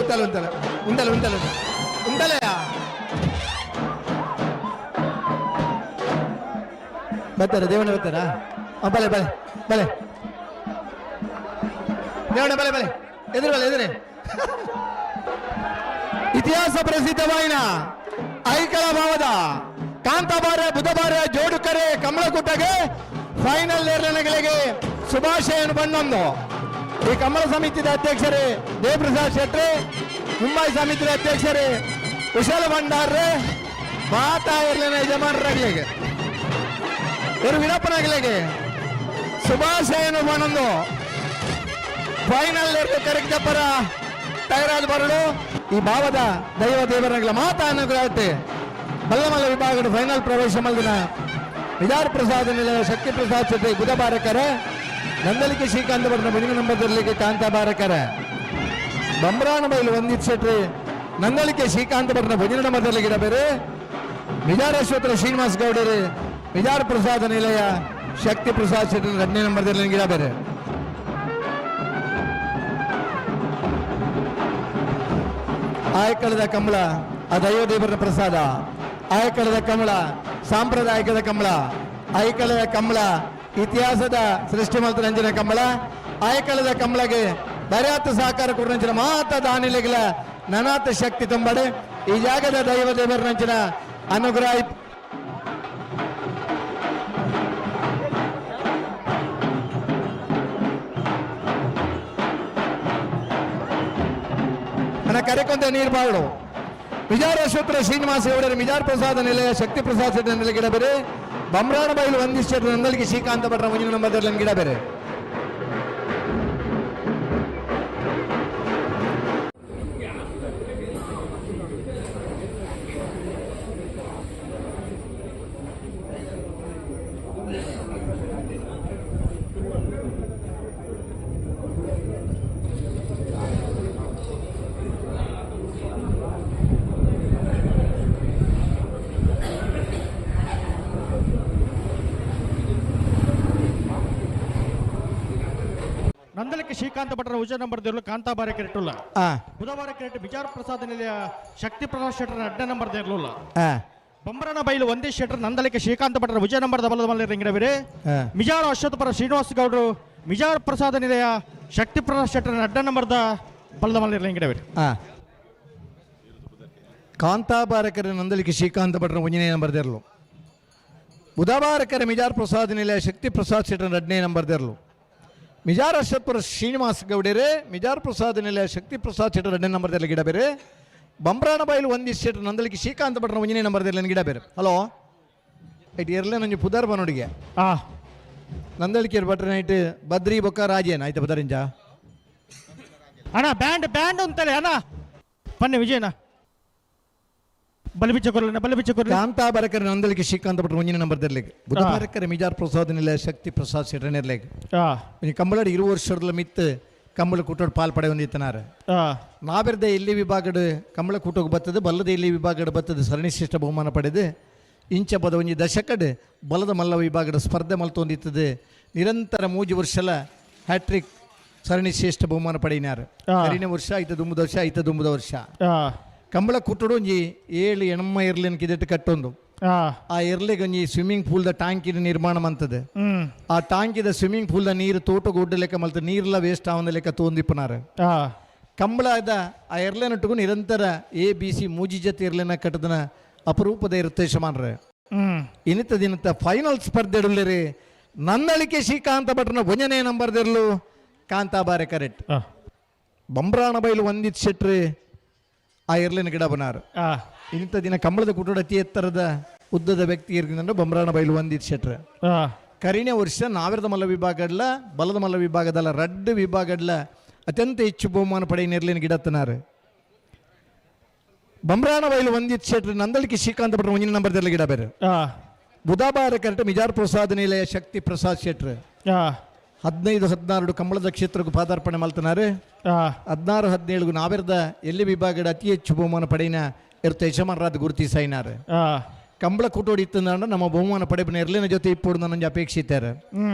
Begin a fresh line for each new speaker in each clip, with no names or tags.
ಉತ್ತಲ ಉಂಟಲ್ಲ ಉಂಟಲ್ಲ ಉಂಟಲ್ಲ ಉಂಟಲಯ ಬರ್ತಾರ ದೇವಣ್ಣ ಬರ್ತಾರ ಬಲೆ ಬಲೆ ಬಲೆ ದೇವಣ್ಣ ಬಲೆ ಬಲೆ ಎದುರು ಬಲೆ ಎದುರೇ ಇತಿಹಾಸ ಪ್ರಸಿದ್ಧವಾಯಿನ ಐಕಳ ಭಾವದ ಕಾಂತಾಬಾರ ಬುಧವಾರ ಜೋಡುಕರೆ ಕಮಲಕುಟ್ಟಗೆ ಫೈನಲ್ ನಿರ್ಣಯಗಳಿಗೆ ಶುಭಾಶಯವನ್ನು ಬಣ್ಣೊಂದು ಈ ಕಮಲ ಸಮಿತಿಯ ಅಧ್ಯಕ್ಷರೇ ದೇವಪ್ರಸಾದ್ ಶೆಟ್ಟಿ, ಮುಂಬೈ ಸಮಿತಿಯ ಅಧ್ಯಕ್ಷರೇ ಕುಶಲ ಭಂಡಾರ್ರೆ, ಮಾತಾ ಇರ್ಲಿನ ಯಜಮಾನರಾಗ್ಲಿಗೆ ಇವರು ವಿಡಪ್ಪನಾಗ್ಲಿಗೆ ಶುಭಾಶಯವನ್ನು ಬಣ್ಣೊಂದು ಫೈನಲ್ ಕರೆಕ್ಟ್ ಪರ ತಯಾರಾದ ಬರಲು ಈ ಭಾವದ ದೈವ ದೇವರಗಳ ಮಾತಾ ಅನುಗ್ರಹತೆ ಬಲ್ಲಮಲ್ಲ ವಿಭಾಗದ ಫೈನಲ್ ಪ್ರವೇಶ ಮಲ್ದಿನ ವಿಜಾರ ಪ್ರಸಾದ ನಿಲಯ ಶಕ್ತಿ ಪ್ರಸಾದ್ ಶೆಟ್ಟಿ ಬುಧವಾರಕರ ನಂದಲಿಕೆ ಶ್ರೀಕಾಂತ ಭಟ್ನ ಬನಿಗೆ ನಂಬರ್ದಲ್ಲಿಗೆ ಕಾಂತ ಬಾರಕರ ಬಂಬ್ರಾಣ ಬೈಲು ವಂದಿತ್ ಶೆಟ್ಟಿ ನಂದಲಿಕೆ ಶ್ರೀಕಾಂತ ಭಟ್ನ ಭಜನ ನಂಬರ್ದಲ್ಲಿ ಗಿಡ ಬೇರೆ ವಿಜಾರೇಶ್ವರ ಶ್ರೀನಿವಾಸ್ ಗೌಡರು ವಿಜಾರ ಪ್ರಸಾದ ನಿಲಯ ಶಕ್ತಿ ಪ್ರಸಾದ್ ಶೆಟ್ಟಿ 2ನೇ ನಂಬರ್ದಲ್ಲಿ ಗಿಡ ಬೇರೆ ಆಯಕಳದ ಕಮಲ ಆ ದೈವದೇವರ ಪ್ರಸಾದ ಆಯಕಳದ ಕಮಲ ಸಾಂಪ್ರದಾಯಿಕದ ಕಮಲ ಆಯಕಳದ ಕಮಲ ಇತಿಹಾಸದ ಸೃಷ್ಟಿ ಮಾಡ್ತಾರೆ ಅಂಜಿನ ಕಮಲ ಆಯಕಳದ ಕಮಲಗೆ ದರ್ಯಾತ ಸಹಕಾರ ಕೊಡುವಂಚಿನ ಮಾತ ದಾನಿಲೆಗಳ ನನಾಥ ಶಕ್ತಿ ತುಂಬಡೆ ಈ ಜಾಗದ ದೈವದೇವರ ನಂಚಿನ ಅನುಗ್ರಹ ಕರೆಕೊಂತ ನೀರು ಬಾಳು ವಿಜಾರೇಶ್ವರ ಶ್ರೀನಿವಾಸ ಗೌಡರ ವಿಜಾರ ಪ್ರಸಾದ ನಿಲಯ ಶಕ್ತಿ ಪ್ರಸಾದ್ ಶೆಟ್ಟಿ ನೆಲೆ ಗಿಡ ಬೇರೆ ಬಂಬ್ರಾಣ ಬೈಲು ವಂದಿತ್ ಶೆಟ್ಟಿ ನಂದಲಿಗೆ ಶ್ರೀಕಾಂತ ಭಟ್ರ ಮುಂಜಿನ ನಂಬರ್ದಲ್ಲಿ ಗಿಡ ಬೇರೆ
ನಂದಲಿಕೆ ಶ್ರೀಕಾಂತ ಭಟ್ರ ಉಜ ನಂಬರ್ ದೇರ್ಲು ಕಾಂತಾಬಾರ ಕೆರೆಟ್ಟುಲ್ಲ ಬುಧವಾರ ಕೆರೆಟ್ಟು ವಿಚಾರ ಪ್ರಸಾದ ನಿಲಯ ಶಕ್ತಿ ಪ್ರಸಾದ್ ಶೆಟ್ಟರ್ 2ನೇ ನಂಬರ್ ದೇರ್ಲುಲ್ಲ ಬಂಬ್ರಣ ಬೈಲು ಒಂದೇ ಶೆಟ್ಟರ್ ನಂದಲಿಕೆ ಶ್ರೀಕಾಂತ ಭಟ್ರ ಉಜ ನಂಬರ್ ಬಲದ ಮಲ್ಲ ರಂಗಿಡಬೇರೆ ಮಿಜಾರ ಅಶ್ವತ್ಥಪುರ ಶ್ರೀನಿವಾಸ್ ಗೌಡರು ವಿಚಾರ ಪ್ರಸಾದ ನಿಲಯ ಶಕ್ತಿ ಪ್ರಸಾದ್ ಶೆಟ್ಟರ್ 2ನೇ ನಂಬರ್ದ ಬಲದ ಮಲ್ಲ ರಂಗಿಡಬೇರೆ
ಕಾಂತಾಬಾರಕರ ನಂದಲಿಕೆ ಶ್ರೀಕಾಂತ ಭಟ್ರ 1ನೇ ನಂಬರ್ ದೇರ್ಲು ಬುಧವಾರಕರ ಮಿಜಾರ ಪ್ರಸಾದ ನಿಲಯ ಶಕ್ತಿ ಪ್ರಸಾದ್ ಶೆಟ್ಟರ್ 2ನೇ ನಂಬರ್ ದೇರ್ಲು ಮಿಜಾರ ಅಶ್ವತ್ಪುರ ಶ್ರೀನಿವಾಸ್ ಗೌಡರೇ ವಿಜಾರ ಪ್ರಸಾದ ನಿಲಯ ಶಕ್ತಿ ಪ್ರಸಾದ್ ಶೆಟ್ಟಿ 2ನೇ ನಂಬರ್ದಲ್ಲಿ ಗಿಡ ಬೇರೆ ಬಂಬ್ರಾಣ ಬೈಲು ವಂದಿತ್ ಶೆಟ್ಟಿ ನಂದಲಿಕೆ ಶ್ರೀಕಾಂತ ಭಟ್ರ 1ನೇ ನಂಬರ್ದಲ್ಲಿ ಗಿಡ ಬೇರೆ ಹಲೋ ಐಟಿ ಇರಲೇ ನಂಜು ಪುದರ್ ಬನೋಡಿಗೆ ನಂದಲಿಕೆ ಭಟ್ರ ನೈಟ್ ಬದ್ರಿ ಬೊಕ್ಕ ರಾಜೇನ ಆಯ್ತಾ ಪದರಿಂಜ
ಅಣ್ಣ ಬ್ಯಾಂಡ್ ಬ್ಯಾಂಡ್ ಅಂತಲೇ ಅಣ್ಣ ಪನ್ನೆ ವಿಜಯನ ಬಲಬಿಚ್ಚ
ಕಾಂತಾಬಾರಕರ ನಂದಲಿಕೆ ಶ್ರೀಕಾಂತ ಭಟ್ರ 1ನೇ ನಂಬರ್ದಲ್ಲಿ ಬುಧವಾರಕರ ಮಿಜಾರ ಪ್ರಸಾದ ನಿಲಯ ಶಕ್ತಿ ಪ್ರಸಾದ್ ಶೆಟ್ಟಿ ನೆಲೆಗೆ ಕಂಬಳಡಿ 20 ವರ್ಷದ ಮಿತ್ ಕಂಬಳ ಕೂಟೋಡು ಪಾಲ್ಪಡೆ ಹೊಂದಿತ್ತನಾರ ನಾವೆರ್ದ ಎಲ್ಲಿ ವಿಭಾಗದ ಕಂಬಳ ಕೂಟೋಗಿ ಬರ್ತದೆ ಬಲ್ಲದ ಎಲ್ಲಿ ವಿಭಾಗದ ಬರ್ತದೆ ಸರಣಿ ಶ್ರೇಷ್ಠ ಬಹುಮಾನ ಪಡೆದು ಇಂಚ ಪದ ಒಂಜಿ ದಶಕಡ್ ಬಲದ ಮಲ್ಲ ವಿಭಾಗದ ಸ್ಪರ್ಧೆ ಮಲ್ತೊಂದಿತ್ತದೆ ನಿರಂತರ 3 ವರ್ಷಲ ಹ್ಯಾಟ್ರಿಕ್ ಸರಣಿ ಶ್ರೇಷ್ಠ ಬಹುಮಾನ ಪಡೆಯಿನಾರು 2ನೇ ವರ್ಷ 5 ವರ್ಷ 5 ವರ್ಷ ಕಂಬಳ ಕುಟ್ಟಡು ಒಂಜಿ 7 ಎಣಮ್ಮ ಇರ್ಲಿನ ಕಿದೆಟ್ಟು ಕಟ್ಟೊಂದು ಆ ಇರ್ಲಿಗೆ ಒಂಜಿ ಸ್ವಿಮ್ಮಿಂಗ್ ಪೂಲ್ದ ಟ್ಯಾಂಕಿನ ನಿರ್ಮಾಣ ಮಂತದೆ ಆ ಟ್ಯಾಂಕಿದ ಸ್ವಿಮ್ಮಿಂಗ್ ಪೂಲ್ದ ನೀರು ತೋಟ ಗೊಡ್ಡ ಲೆಕ್ಕ ಮಲ್ತ ನೀರ್ಲ ವೇಸ್ಟ್ ಆವಂದ ಲೆಕ್ಕ ತೋಂದಿಪ್ಪನಾರ ಕಂಬಳದ ಆ ಇರ್ಲೆನಟ್ಟುಗೂ ನಿರಂತರ ABC ಮೂಜಿಜತ್ ಇರ್ಲೆನ ಕಟ್ಟದನ ಅಪರೂಪದ ಇರುತ್ತೆ ಶಮಾನ್ರೆ ಇನ್ನಿತ ದಿನತ್ತ ಫೈನಲ್ ಸ್ಪರ್ಧೆ ಇಡಲಿರಿ ನಂದಲಿಕೆ ಶ್ರೀಕಾಂತ ಭಟ್ರನ 1ನೇ ನಂಬರ್ದಿರ್ಲು ಕಾಂತಾಬಾರೆ ಕರೆಕ್ಟ್ ಬಂಬ್ರಾಣ ಬೈಲು ವಂದಿತ್ ಶೆಟ್ಟಿ ಆ ಇರ್ಲಿನ ಗಿಡ ಬನಾರು ಇಂಥ ದಿನ ಕಂಬಳದ ಕುಟುಡ ಅತಿ ಎತ್ತರದ ಉದ್ದದ ವ್ಯಕ್ತಿ ಇರ್ಕೊಂಡು ಬಂಬ್ರಾಣ ಬೈಲು ವಂದಿತ್ ಶೆಟ್ಟಿ ಕರಿನೇ ವರ್ಷ ನಾವೆರದ ಮಲ್ಲ ವಿಭಾಗಡ್ಲ ಬಲದ ಮಲ್ಲ ವಿಭಾಗದಲ್ಲ 2 ವಿಭಾಗಡ್ಲ ಅತ್ಯಂತ ಹೆಚ್ಚು ಬಹುಮಾನ ಪಡೆಯ ನಿರ್ಲಿನ ಗಿಡತ್ತನಾರು ಬಂಬ್ರಾಣ ಬೈಲು ವಂದಿತ್ ಶೆಟ್ಟಿ ನಂದಲಿಕೆ ಶ್ರೀಕಾಂತ ಭಟ್ರ 1ನೇ ನಂಬರ್ದಲ್ಲಿ ಗಿಡ ಬೇರೆ ಬುಧವಾರ ಕರೆಕ್ಟ್ ಮಿಜಾರ ಪ್ರಸಾದ ನಿಲಯ ಶಕ್ತಿ ಪ್ರಸಾದ್ ಶೆಟ್ಟಿ 15-16 ಕಂಬಳದ ಕ್ಷೇತ್ರಕ್ಕೂ ಪಾದಾರ್ಪಣೆ ಮಾಡ್ತಾನಾರೆ 16-17 ನಾವೆರ್ದ ಎಲ್ಲಿ ವಿಭಾಗದ ಅತಿ ಹೆಚ್ಚು ಬಹುಮಾನ ಪಡೆಯಿನ ಇರುತ್ತೆ ಯಜಮಾನರಾದ ಗುರುತಿಸೈನಾರೆ ಕಂಬಳ ಕೂಟೋಡಿ ಇತ್ತಂದ್ರೆ ನಮ್ಮ ಬಹುಮಾನ ಪಡೆಪಿನ ಎರ್ಲಿನ ಜೊತೆ ಇಪ್ಪಡು ನನ್ನ ಅಪೇಕ್ಷಿತಾರೆ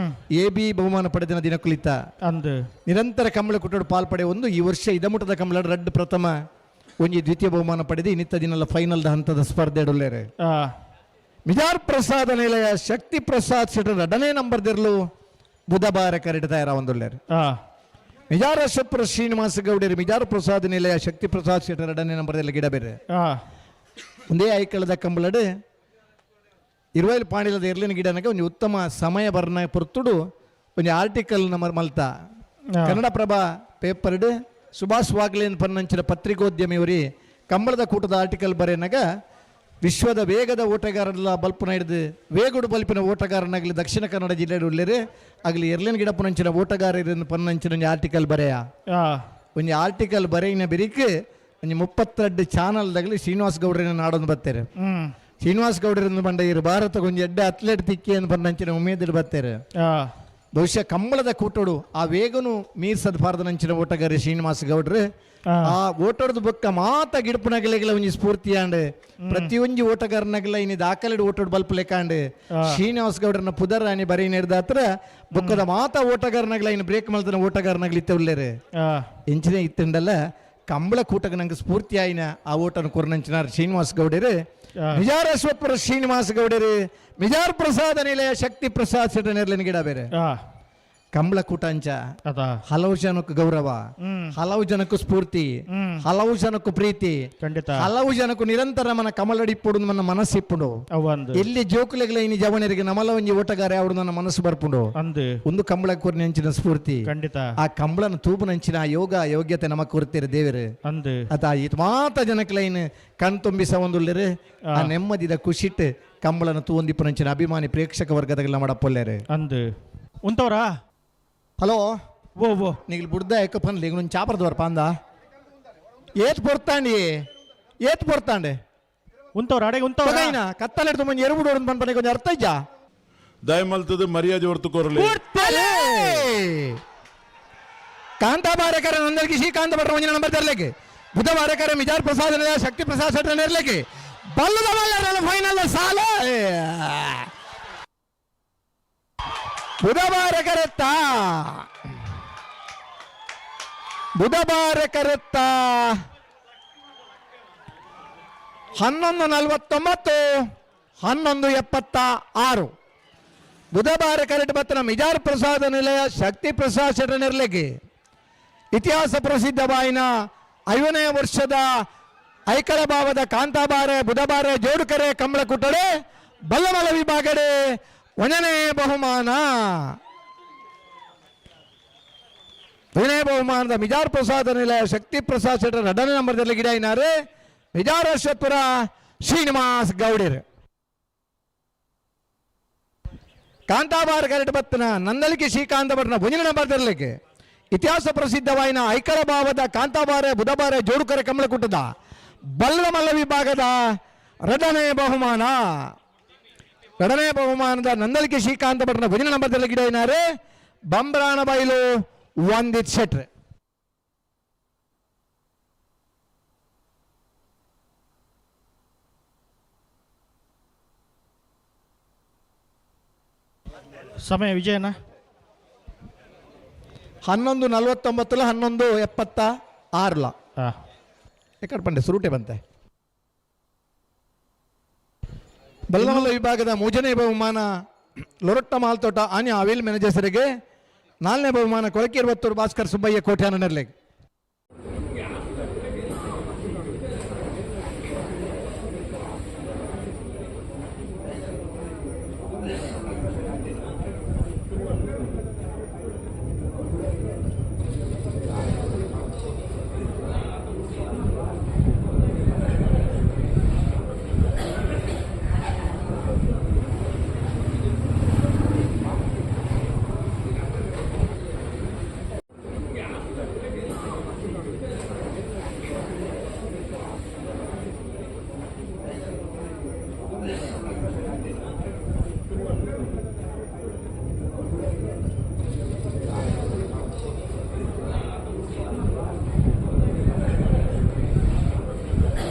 AB ಬಹುಮಾನ ಪಡೆದಿನ ದಿನ ಕುಳಿತ
ಅಂದು
ನಿರಂತರ ಕಂಬಳ ಕೂಟೋಡು ಪಾಲ್ಪಡೆ ಒಂದು ಈ ವರ್ಷ ಇದಮುಟದ ಕಂಬಳ ರಡ್ ಪ್ರಥಮ ಒಂಜಿ ದ್ವಿತೀಯ ಬಹುಮಾನ ಪಡೆದು ಇನ್ನಿತ್ತ ದಿನಲ್ಲ ಫೈನಲ್ ಹಂತದ ಸ್ಪರ್ಧೆ ಇಡಲೇರೆ ಮಿಜಾರ್ ಪ್ರಸಾದ ನಿಲಯ ಶಕ್ತಿ ಪ್ರಸಾದ್ ಶೆಟ್ಟರ್ 2ನೇ ನಂಬರ್ ದಿರ್ಲು ಬುಧವಾರ ಕರೆಟ್ ತಯಾರ ಒಂದುಳ್ಳೇರು ಮಿಜಾರ ಅಶ್ವತ್ಪುರ ಶ್ರೀನಿವಾಸ ಗೌಡರು ಮಿಜಾರ್ ಪ್ರಸಾದ ನಿಲಯ ಶಕ್ತಿ ಪ್ರಸಾದ್ ಶೆಟ್ಟರ್ 2ನೇ ನಂಬರ್ದಲ್ಲಿ ಗಿಡ ಬೇರೆ ಒಂದೇ ಐಕಳದ ಕಂಬಳಡು 20 ಪಾಣಿಲದ ಎರ್ಲಿನ ಗಿಡನಗ ಒಂದು ಉತ್ತಮ ಸಮಯ ಬರ್ನ ಪೊರ್ತುಡು ಒಂದು ಆರ್ಟಿಕಲ್ ನಮ್ಮ ಮಲ್ತ ಕನ್ನಡಪ್ರಭ ಪೇಪರ್ಡ್ ಸುಭಾಷ್ ವಾಗ್ಲೇನ್ ಪನ್ನಂಚಿನ ಪತ್ರಿಕೋದ್ಯಮಿಯವರಿ ಕಂಬಳದ ಕೂಟದ ಆರ್ಟಿಕಲ್ ಬರೆಯನಾಗ ವಿಶ್ವದ ವೇಗದ ಓಟಗಾರರ ಬಲ್ಪನ ಹಿಡಿದು ವೇಗುಡು ಬಲ್ಪಿನ ಓಟಗಾರನಾಗಲಿ ದಕ್ಷಿಣ ಕನ್ನಡ ಜಿಲ್ಲೆಯಲ್ಲಿ ಉಳ್ಳೇರೆ ಆಗಲಿ ಎರ್ಲಿನ ಗಿಡ ಪನ್ನಂಚಿನ ಓಟಗಾರರನ್ನು ಪನ್ನಂಚಿನ ಒಂದು ಆರ್ಟಿಕಲ್ ಬರೆಯ ಒಂದು ಆರ್ಟಿಕಲ್ ಬರೆಯಿನ ಬೆರಿಕೆ ಒಂದು 32 ಚಾನಲ್ದಾಗಲಿ ಶ್ರೀನಿವಾಸ್ ಗೌಡ್ರನ್ನ ನಾಡೊಂದು ಬರ್ತಾರೆ ಶ್ರೀನಿವಾಸ್ ಗೌಡರನ್ನು ಬಂಡ ಇರು ಭಾರತ ಒಂದು ಎಡ್ಡೆ ಅಥ್ಲೆಟ್ ತಿಕ್ಕಿ ಅಂತ ಪನ್ನಂಚಿನ ಉಮೇದಿರು ಬರ್ತಾರೆ ಬಹುಶಃ ಕಂಬಳದ ಕೂಟೋಡು ಆ ವೇಗನು ಮೀರ್ಸದ ಪಾರದನಂಚಿನ ಓಟಗಾರ ಶ್ರೀನಿವಾಸ ಗೌಡ್ರು ಆ ಓಟೋಡ್ದು ಬೊಕ್ಕ ಮಾತ ಗಿಡಪುನಗಲೆಗಳ ಒಂಜಿ ಸ್ಫೂರ್ತಿಯಾಂಡ್ ಪ್ರತಿಯೊಂದು ಓಟಗಾರನಗಲ ಇನ್ನು ದಾಖಲೆಡು ಓಟೋಡ್ ಬಲ್ಪ್ ಲೆಕ್ಕಾಂಡ್ ಶ್ರೀನಿವಾಸ ಗೌಡ್ರನ್ನ ಪುದರಾಣಿ ಬರೀ ನೆಡ್ದ ಹತ್ರ ಬೊಕ್ಕದ ಮಾತ ಓಟಗಾರನಗಲ ಇನ್ನು ಬ್ರೇಕ್ ಮಲ್ತನ ಓಟಗಾರನಗಲಿ ಇತ್ತ ಉಳ್ಳೇರೆ ಎಂಚಿನ ಇತ್ತಂಡಲ್ಲ ಕಂಬಳ ಕೂಟಕ್ಕೆ ನಂಗೆ ಸ್ಫೂರ್ತಿ ಆಯ್ನ ಆ ಓಟನ ಕೊರ್ನಂಚಿನಾರ ಶ್ರೀನಿವಾಸ ಗೌಡರು ಮಿಜಾರ ಅಶ್ವತ್ಪುರ ಶ್ರೀನಿವಾಸ ಗೌಡರು ಮಿಜಾರ್ ಪ್ರಸಾದ ನಿಲಯ ಶಕ್ತಿ ಪ್ರಸಾದ್ ಶೆಟ್ಟ ನೆರ್ಲಿನ ಗಿಡ ಬೇರೆ ಕಂಬಳ ಕೂಟ ಅಂಚ ಹಲವು ಜನಕ್ಕೂ ಗೌರವ ಹಲವು ಜನಕ್ಕೂ ಸ್ಫೂರ್ತಿ ಹಲವು ಜನಕ್ಕೂ ಪ್ರೀತಿ ಹಲವು ಜನಕ್ಕೂ ನಿರಂತರ ಮನ ಕಮಲಡಿಪ್ಪುಡು ನನ್ನ ಮನಸ್ಸಿಪ್ಪುಡು ಎಲ್ಲಿ ಜೋಕುಲೆಗಳ ಇನ್ನು ಜವನರಿಗೆ ನಮಲ ಒಂಜಿ ಓಟಗಾರ ಯಾವುದು ನನ್ನ ಮನಸ್ಸು ಬರ್ಪುಂಡು ಒಂದು ಕಂಬಳ ಕೂರ್ನಿ ಅಂಚಿನ ಸ್ಫೂರ್ತಿ ಆ ಕಂಬಳನ ತೂಪುನಂಚಿನ ಯೋಗ ಯೋಗ್ಯತೆ ನಮಕ್ ಕೊರ್ತೀರಿ ದೇವರು ಅತ ಇತ್ ಮಾತ ಜನಕ್ಲೈನ್ ಕಣ್ ತುಂಬಿಸ ಒಂದುಳ್ಳರು ಆ ನೆಮ್ಮದಿದ ಖುಷಿಟ್ ಕಂಬಳನ ತೂಂದಿಪ್ಪುನಂಚಿನ ಅಭಿಮಾನಿ ಪ್ರೇಕ್ಷಕ ವರ್ಗದಲ್ಲ ಮಾಡಪ್ಪೊಲ್ಲೇರು
ಉಂತವ್ರಾ
ಹಲೋ
ಓ
నీకు బుడ్ద ఎక్కువ పని లేకు నువ్వు చేపల ద్వారా పాందా ఏతి పొడతాండి
ಉಂತವ್ರ ಅಡೆಗೆ ಉಂತವ್ರ
ಕತ್ತಲೆಡ್ದು ಮಂದಿ ಎರುಬುಡು ಪನ್ ಪನೆ ಕೊಂಚ ಅರ್ಥ ಇಜ್ಜಾ
ದಯಮಲ್ತದ ಮರ್ಯಾದೆ ಹೊರತು ಕೊರಲಿ
ಕಾಂತಾಬಾರಕರ ನಂದರ್ಗಿ ಶ್ರೀಕಾಂತ ಭಟ್ರ ಒಂಜಿನ ನಂಬರ್ ತರಲಿಕ್ಕೆ ಬುಧವಾರಕರ ಮಿಜಾರ್ ಪ್ರಸಾದ್ ಶಕ್ತಿ ಪ್ರಸಾದ್ ಶೆಟ್ಟ ನೆರಲಿಕ್ಕೆ ಬಲ್ಲದ ಬಲ್ಲ ಫೈನಲ್ ಸಾಲ ಬುಧವಾರ ಕರೆತ್ತ 11:49 11:76 ಬುಧವಾರ ಕರೆಟ್ ಬತ್ತನ ಮಿಜಾರ್ ಪ್ರಸಾದ ನಿಲಯ ಶಕ್ತಿ ಪ್ರಸಾದ್ ಶೆಟ್ಟ ನೆರಲಿಗೆ ಇತಿಹಾಸ ಪ್ರಸಿದ್ಧವಾಯಿನ 5ನೇ ವರ್ಷದ ಐಕಳ ಭಾವದ ಕಾಂತಾಬಾರೆ ಬುಧಬಾರೆ ಜೋಡುಕರೆ ಕಂಬಳ ಕುಟ್ಟಡೆ ಬಲ್ಲಮಲ ವಿಭಾಗಡೆ 1ನೇ ಬಹುಮಾನ ಬಹುಮಾನದ ಮಿಜಾರ್ ಪ್ರಸಾದ ನಿಲಯ ಶಕ್ತಿ ಪ್ರಸಾದ್ ಶೆಟ್ಟರ್ 2ನೇ ನಂಬರ್ದಲ್ಲಿ ಗಿಡ ಇನಾರೆ ಮಿಜಾರ ಅಶ್ವತ್ಪುರ ಶ್ರೀನಿವಾಸ್ ಗೌಡರು ಕಾಂತಾಬಾರ ಕರೆಟ್ ಬತ್ತನ ನಂದಲಿಕೆ ಶ್ರೀಕಾಂತ ಭಟ್ನ 1ನೇ ನಂಬರ್ದಲ್ಲಿಗೆ ಇತಿಹಾಸ ಪ್ರಸಿದ್ಧವಾಯಿನ ಐಕಳ ಭಾವದ ಕಾಂತಾಬಾರೆ ಬುಧಬಾರೆ ಜೋಡುಕರೆ ಕಂಬಳ ಕುಟ್ಟದ ಬಲ್ಲಮಲ್ಲ ವಿಭಾಗದ 2ನೇ ಬಹುಮಾನ 2ನೇ ಬಹುಮಾನದ ನಂದಲಿಕೆ ಶ್ರೀಕಾಂತ ಭಟ್ನ 1ನೇ ನಂಬರ್ದಲ್ಲಿ ಗಿಡ ಇನಾರೆ ಬಂಬ್ರಾಣ ಬೈಲು ವಂದಿತ್ ಶೆಟ್ರ್
ಸಮಯ ವಿಜಯನ
11:49 11:76 ಎಕಡೆ ಪಂಡೆ ಸುರುಟೆ ಬಂತೆ ಬಲ್ಲಮಲ್ಲ ವಿಭಾಗದ 3ನೇ ಬಹುಮಾನ ಲೊರಟ್ಟ ಮಾಲ್ತೋಟ ಆನಿ ಅವಿಲ್ ಮ್ಯಾನೇಜರ್ಸರಿಗೆ 4ನೇ ಬಹುಮಾನ ಕೊಳಕೇರಿ ವತ್ತೂರು ಭಾಸ್ಕರ್ ಸುಬ್ಬಯ್ಯ ಕೋಟ್ಯಾನ ನೆರಲಿಗೆ